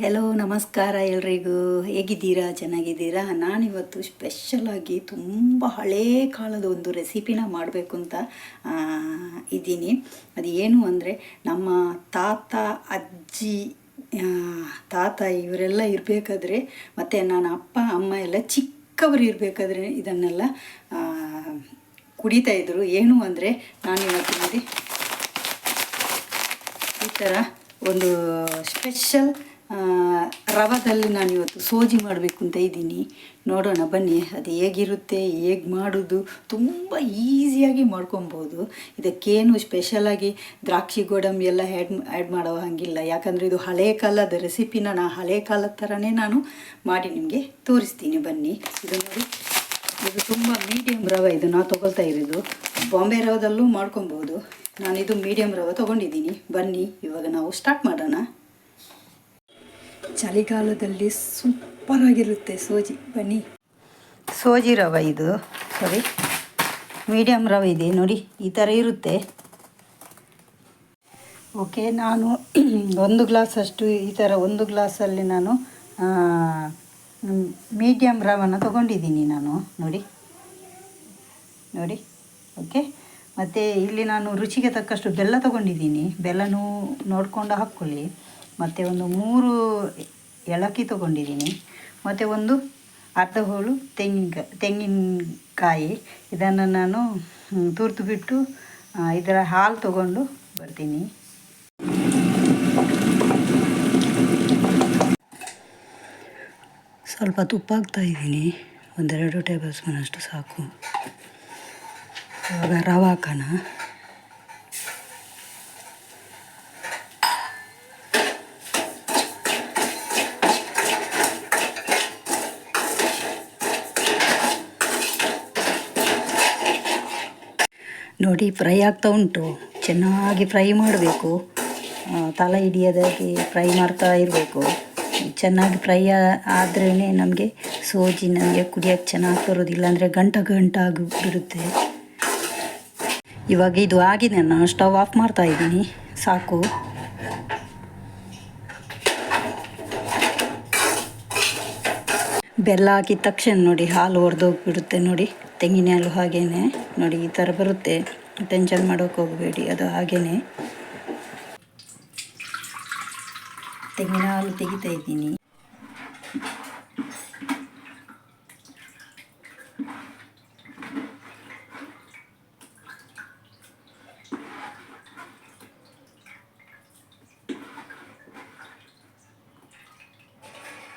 Hello ನಮಸ್ಕಾರ ಎಲ್ರಿಗೂ. ಹೇಗಿದ್ದೀರಾ? ಚೆನ್ನಾಗಿದ್ದೀರಾ? ನಾನಿವತ್ತು ಸ್ಪೆಷಲಾಗಿ ತುಂಬ ಹಳೇ ಕಾಲದ ಒಂದು ರೆಸಿಪಿನ ಮಾಡಬೇಕು ಅಂತ ಇದ್ದೀನಿ. ಅದು ಏನು ಅಂದರೆ, ನಮ್ಮ ತಾತ ಅಜ್ಜಿ ತಾತ ಇವರೆಲ್ಲ ಇರಬೇಕಾದ್ರೆ, ಮತ್ತು ನನ್ನ ಅಪ್ಪ ಅಮ್ಮ ಎಲ್ಲ ಚಿಕ್ಕವರು ಇರಬೇಕಾದ್ರೆ ಇದನ್ನೆಲ್ಲ ಕುಡಿತಾಯಿದ್ರು. ಏನು ಅಂದರೆ, ನಾನಿವತ್ತು ನೋಡಿ ಈ ಥರ ಒಂದು ಸ್ಪೆಷಲ್ ರವದಲ್ಲಿ ನಾನಿವತ್ತು ಸೋಜಿ ಮಾಡಬೇಕು ಅಂತ ಇದ್ದೀನಿ. ನೋಡೋಣ ಬನ್ನಿ ಅದು ಹೇಗಿರುತ್ತೆ, ಹೇಗೆ ಮಾಡೋದು. ತುಂಬ ಈಸಿಯಾಗಿ ಮಾಡ್ಕೊಬೋದು. ಇದಕ್ಕೇನು ಸ್ಪೆಷಲಾಗಿ ದ್ರಾಕ್ಷಿ ಗೋಡಂಬಿ ಎಲ್ಲ ಆ್ಯಡ್ ಮಾಡೋ ಹಾಗಿಲ್ಲ. ಯಾಕಂದರೆ ಇದು ಹಳೆ ಕಾಲದ ರೆಸಿಪಿನ ಹಳೆ ಕಾಲದ ಥರನೇ ನಾನು ಮಾಡಿ ನಿಮಗೆ ತೋರಿಸ್ತೀನಿ. ಬನ್ನಿ, ಇದು ನೋಡಿ, ಇದು ತುಂಬ ಮೀಡಿಯಮ್ ರವೆ. ಇದು ನಾವು ತೊಗೊಳ್ತಾ ಇರೋದು ಬಾಂಬೆ ರವದಲ್ಲೂ ಮಾಡ್ಕೊಬೋದು. ನಾನಿದು ಮೀಡಿಯಮ್ ರವೆ ತೊಗೊಂಡಿದ್ದೀನಿ. ಬನ್ನಿ ಇವಾಗ ನಾವು ಸ್ಟಾರ್ಟ್ ಮಾಡೋಣ. ಚಳಿಗಾಲದಲ್ಲಿ ಸೂಪರಾಗಿರುತ್ತೆ ಸೋಜಿ. ಬನ್ನಿ, ಸೋಜಿ ರವೆ ಇದು, ಸಾರಿ ಮೀಡಿಯಮ್ ರವೆ ಇದೆ ನೋಡಿ, ಈ ಥರ ಇರುತ್ತೆ. ಓಕೆ, ನಾನು ಒಂದು ಗ್ಲಾಸಷ್ಟು ಈ ಥರ ಒಂದು ಗ್ಲಾಸಲ್ಲಿ ನಾನು ಮೀಡಿಯಮ್ ರವೆನ ತೊಗೊಂಡಿದ್ದೀನಿ ನಾನು. ನೋಡಿ ನೋಡಿ, ಓಕೆ. ಮತ್ತು ಇಲ್ಲಿ ನಾನು ರುಚಿಗೆ ತಕ್ಕಷ್ಟು ಬೆಲ್ಲ ತೊಗೊಂಡಿದ್ದೀನಿ. ಬೆಲ್ಲನೂ ನೋಡಿಕೊಂಡು ಹಾಕ್ಕೊಳ್ಳಿ. ಮತ್ತು ಒಂದು 3 ಏಲಕ್ಕಿ ತೊಗೊಂಡಿದ್ದೀನಿ. ಮತ್ತು ಒಂದು ಅರ್ಧ ಹೋಳು ತೆಂಗಿನಕಾಯಿ. ಇದನ್ನು ನಾನು ತುರಿದು ಬಿಟ್ಟು ಇದರ ಹಾಲು ತೊಗೊಂಡು ಬರ್ತೀನಿ. ಸ್ವಲ್ಪ ತುಪ್ಪ ಹಾಕ್ತಾಯಿದ್ದೀನಿ, 1-2 ಟೇಬಲ್ ಸ್ಪೂನ್ ಅಷ್ಟು ಸಾಕು. ಇವಾಗ ರವೆ ಹಾಕೋಣ. ನೋಡಿ, ಫ್ರೈ ಆಗ್ತಾ ಉಂಟು. ಚೆನ್ನಾಗಿ ಫ್ರೈ ಮಾಡಬೇಕು, ತಲೆ ಹಿಡಿಯೋದಾಗಿ ಫ್ರೈ ಮಾಡ್ತಾ ಇರಬೇಕು. ಚೆನ್ನಾಗಿ ಫ್ರೈ ಆದ್ರೇ ನಮಗೆ ಸೋಜಿ ನಮಗೆ ಕುಡಿಯೋಕ್ಕೆ ಚೆನ್ನಾಗಿ ಬರೋದಿಲ್ಲ, ಅಂದರೆ ಗಂಟಾಗಿ ಬಿಡುತ್ತೆ. ಇವಾಗ ಇದು ಆಗಿದೆ, ನಾನು ಸ್ಟವ್ ಆಫ್ ಮಾಡ್ತಾ ಇದ್ದೀನಿ. ಸಾಕು. ಬೆಲ್ಲ ಹಾಕಿದ ತಕ್ಷಣ ನೋಡಿ ಹಾಲು ಹೊಡೆದೋಗ್ಬಿಡುತ್ತೆ. ನೋಡಿ, ತೆಂಗಿನ ಹಾಲು ಹಾಗೇ ನೋಡಿ ಈ ಥರ ಬರುತ್ತೆ. ಟೆನ್ಷನ್ ಮಾಡೋಕ್ಕೆ ಹೋಗಬೇಡಿ, ಅದು ಹಾಗೇ ತೆಂಗಿನ ಹಾಲು ತೆಗಿತಾ ಇದ್ದೀನಿ.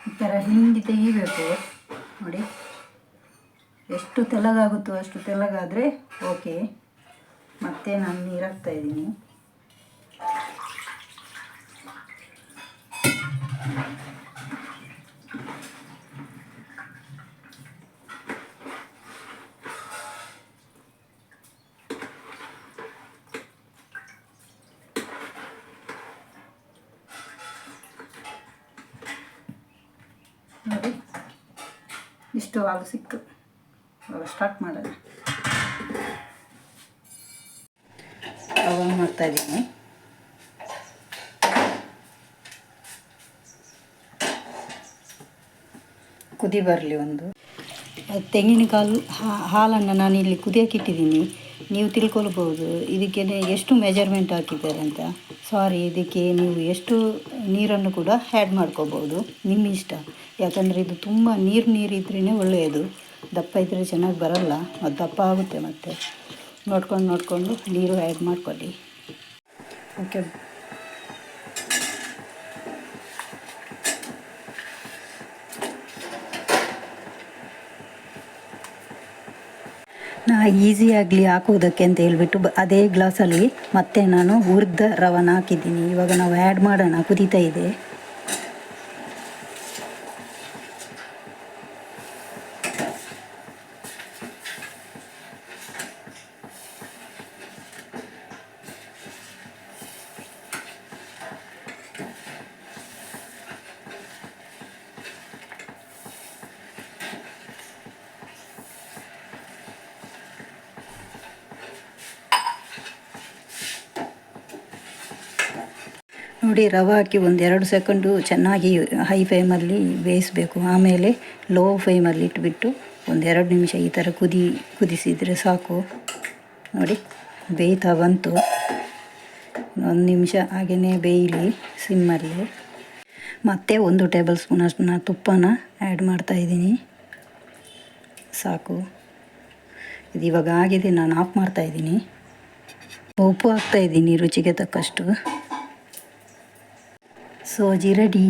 ಈ ಥರ ಹಿಂಡಿ ತೆಗಿಬೇಕು. ನೋಡಿ, ಎಷ್ಟು ತೆಳ್ಳಗಾಗುತ್ತೋ ಅಷ್ಟು ತೆಳ್ಳಗಾದರೆ ಓಕೆ. ಮತ್ತೆ ನಾನು ನೀರು ಹಾಕ್ತಾಯಿದ್ದೀನಿ. ನೋಡಿ, ಇಷ್ಟು ಹಾಲು ಸಿಕ್ತು. ಇವಾಗ ಸ್ಟಾರ್ಟ್ ಮಾಡೋಣ. ಆನ್ ಮಾಡ್ತಾ ಇದ್ದೀನಿ. ಕುದಿ ಬರಲಿ ಒಂದು. ತೆಂಗಿನ ಹಾಲನ್ನು ನಾನು ಇಲ್ಲಿ ಕುದಿಯೋಕೆ ಇಟ್ಟಿದ್ದೀನಿ. ನೀವು ತಿಳ್ಕೊಳ್ಬೋದು ಇದಕ್ಕೆ ಎಷ್ಟು ಮೆಜರ್ಮೆಂಟ್ ಹಾಕಿದ್ದಾರೆ ಅಂತ. ಸಾರಿ, ಇದಕ್ಕೆ ನೀವು ಎಷ್ಟು ನೀರನ್ನು ಕೂಡ ಆ್ಯಡ್ ಮಾಡ್ಕೋಬೋದು, ನಿಮ್ಮ ಇಷ್ಟ. ಯಾಕಂದರೆ ಇದು ತುಂಬ ನೀರಿದ್ರೇ ಒಳ್ಳೆಯದು. ದಪ್ಪ ಇದ್ದರೆ ಚೆನ್ನಾಗಿ ಬರಲ್ಲ, ಅದು ದಪ್ಪ ಆಗುತ್ತೆ. ಮತ್ತು ನೋಡ್ಕೊಂಡು ನೀರು ಆ್ಯಡ್ ಮಾಡ್ಕೊಳ್ಳಿ. ಓಕೆ, ಈಸಿಯಾಗಲಿ ಹಾಕೋದಕ್ಕೆ ಅಂತ ಹೇಳ್ಬಿಟ್ಟು ಅದೇ ಗ್ಲಾಸಲ್ಲಿ ಮತ್ತೆ ನಾನು ಹುರಿದ ರವೆನ ಹಾಕಿದ್ದೀನಿ. ಇವಾಗ ನಾವು ಆ್ಯಡ್ ಮಾಡೋಣ. ಕುದೀತಾ ಇದೆ. ನೋಡಿ ರವೆ ಹಾಕಿ 1-2 ಸೆಕೆಂಡು ಚೆನ್ನಾಗಿ ಹೈ ಫ್ಲೇಮಲ್ಲಿ ಬೇಯಿಸಬೇಕು. ಆಮೇಲೆ ಲೋ ಫ್ಲೇಮಲ್ಲಿ ಇಟ್ಬಿಟ್ಟು 1-2 ನಿಮಿಷ ಈ ಥರ ಕುದಿಸಿದರೆ ಸಾಕು. ನೋಡಿ ಬೇಯ್ತಾ ಬಂತು. 1 ನಿಮಿಷ ಹಾಗೆಯೇ ಬೇಯಲಿ ಸಿಮ್ಮಲ್ಲಿ. ಮತ್ತೆ 1 ಟೇಬಲ್ ಸ್ಪೂನ್ ಅಷ್ಟು ತುಪ್ಪನ ಆ್ಯಡ್ ಮಾಡ್ತಾಯಿದ್ದೀನಿ. ಸಾಕು, ಇದು ಇವಾಗ ಆಗಿದೆ. ನಾನು ಆಫ್ ಮಾಡ್ತಾಯಿದ್ದೀನಿ. ಉಪ್ಪು ಹಾಕ್ತಾಯಿದ್ದೀನಿ ರುಚಿಗೆ ತಕ್ಕಷ್ಟು. ಸೋಜಿ ರೆಡಿ.